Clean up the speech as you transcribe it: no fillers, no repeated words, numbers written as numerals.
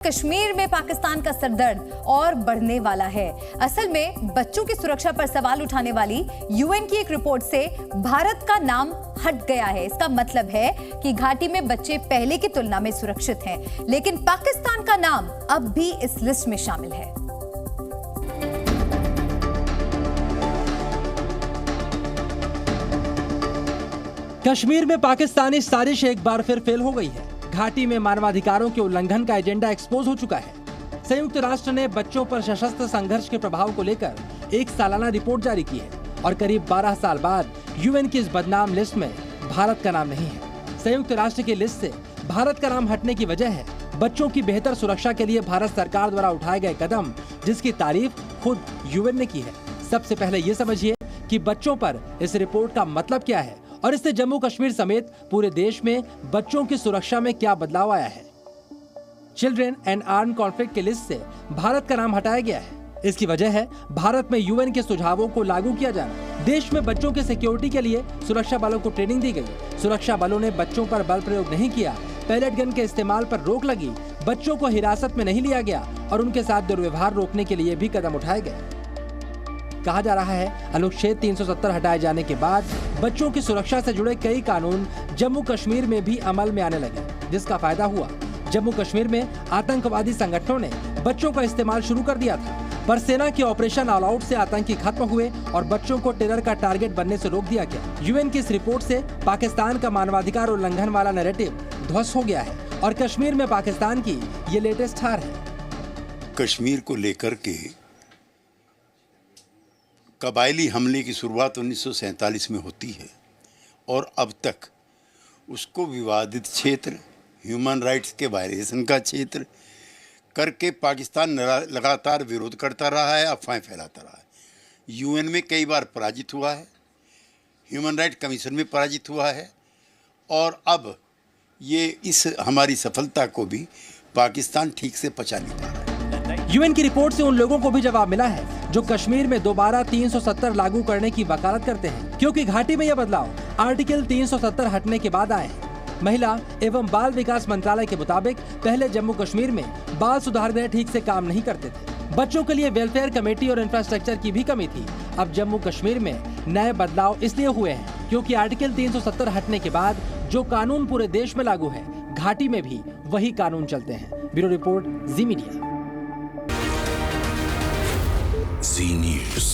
कश्मीर में पाकिस्तान का सरदर्द और बढ़ने वाला है। असल में बच्चों की सुरक्षा पर सवाल उठाने वाली यूएन की एक रिपोर्ट से भारत का नाम हट गया है। इसका मतलब है कि घाटी में बच्चे पहले की तुलना में सुरक्षित हैं, लेकिन पाकिस्तान का नाम अब भी इस लिस्ट में शामिल है। कश्मीर में पाकिस्तानी साजिश एक बार फिर फेल हो गई है। घाटी में मानवाधिकारों के उल्लंघन का एजेंडा एक्सपोज हो चुका है। संयुक्त राष्ट्र ने बच्चों पर सशस्त्र संघर्ष के प्रभाव को लेकर एक सालाना रिपोर्ट जारी की है और करीब 12 साल बाद यूएन की इस बदनाम लिस्ट में भारत का नाम नहीं है। संयुक्त राष्ट्र की लिस्ट से भारत का नाम हटने की वजह है बच्चों की बेहतर सुरक्षा के लिए भारत सरकार द्वारा उठाए गए कदम, जिसकी तारीफ खुद यूएन ने की है। सबसे पहले ये समझिए कि बच्चों पर इस रिपोर्ट का मतलब क्या है और इससे जम्मू कश्मीर समेत पूरे देश में बच्चों की सुरक्षा में क्या बदलाव आया है। चिल्ड्रेन एंड आर्म्ड कॉन्फ्लिक्ट की लिस्ट से भारत का नाम हटाया गया है। इसकी वजह है भारत में यूएन के सुझावों को लागू किया जाना। देश में बच्चों के सिक्योरिटी के लिए सुरक्षा बलों को ट्रेनिंग दी गई। सुरक्षा बलों ने बच्चों पर बल प्रयोग नहीं किया। पैलेट गन के इस्तेमाल पर रोक लगी। बच्चों को हिरासत में नहीं लिया गया और उनके साथ दुर्व्यवहार रोकने के लिए भी कदम उठाए गए। कहा जा रहा है अनुच्छेद 370 हटाए जाने के बाद बच्चों की सुरक्षा से जुड़े कई कानून जम्मू कश्मीर में भी अमल में आने लगे, जिसका फायदा हुआ। जम्मू कश्मीर में आतंकवादी संगठनों ने बच्चों का इस्तेमाल शुरू कर दिया था, पर सेना के ऑपरेशन ऑल आउट से आतंकी खत्म हुए और बच्चों को टेरर का टारगेट बनने से रोक दिया गया। यूएन की इस रिपोर्ट से पाकिस्तान का मानवाधिकार उल्लंघन वाला नैरेटिव ध्वस्त हो गया है और कश्मीर में पाकिस्तान की ये लेटेस्ट हार है। कश्मीर को लेकर के कबायली हमले की शुरुआत 1947 में होती है और अब तक उसको विवादित क्षेत्र, ह्यूमन राइट्स के वायलेशन का क्षेत्र करके पाकिस्तान लगातार विरोध करता रहा है, अफवाहें फैलाता रहा है। यूएन में कई बार पराजित हुआ है, ह्यूमन राइट कमीशन में पराजित हुआ है और अब ये इस हमारी सफलता को भी पाकिस्तान ठीक से पचा नहीं पा रहा है। यूएन की रिपोर्ट से उन लोगों को भी जवाब मिला है जो कश्मीर में दोबारा 370 लागू करने की वकालत करते हैं, क्योंकि घाटी में यह बदलाव आर्टिकल 370 हटने के बाद आए हैं। महिला एवं बाल विकास मंत्रालय के मुताबिक पहले जम्मू कश्मीर में बाल सुधार गृह ठीक से काम नहीं करते थे। बच्चों के लिए वेलफेयर कमेटी और इंफ्रास्ट्रक्चर की भी कमी थी। अब जम्मू कश्मीर में नए बदलाव इसलिए हुए हैं क्योंकि आर्टिकल 370 हटने के बाद जो कानून पूरे देश में लागू है, घाटी में भी वही कानून चलते हैं। ब्यूरो रिपोर्ट, जी मीडिया। Zee News.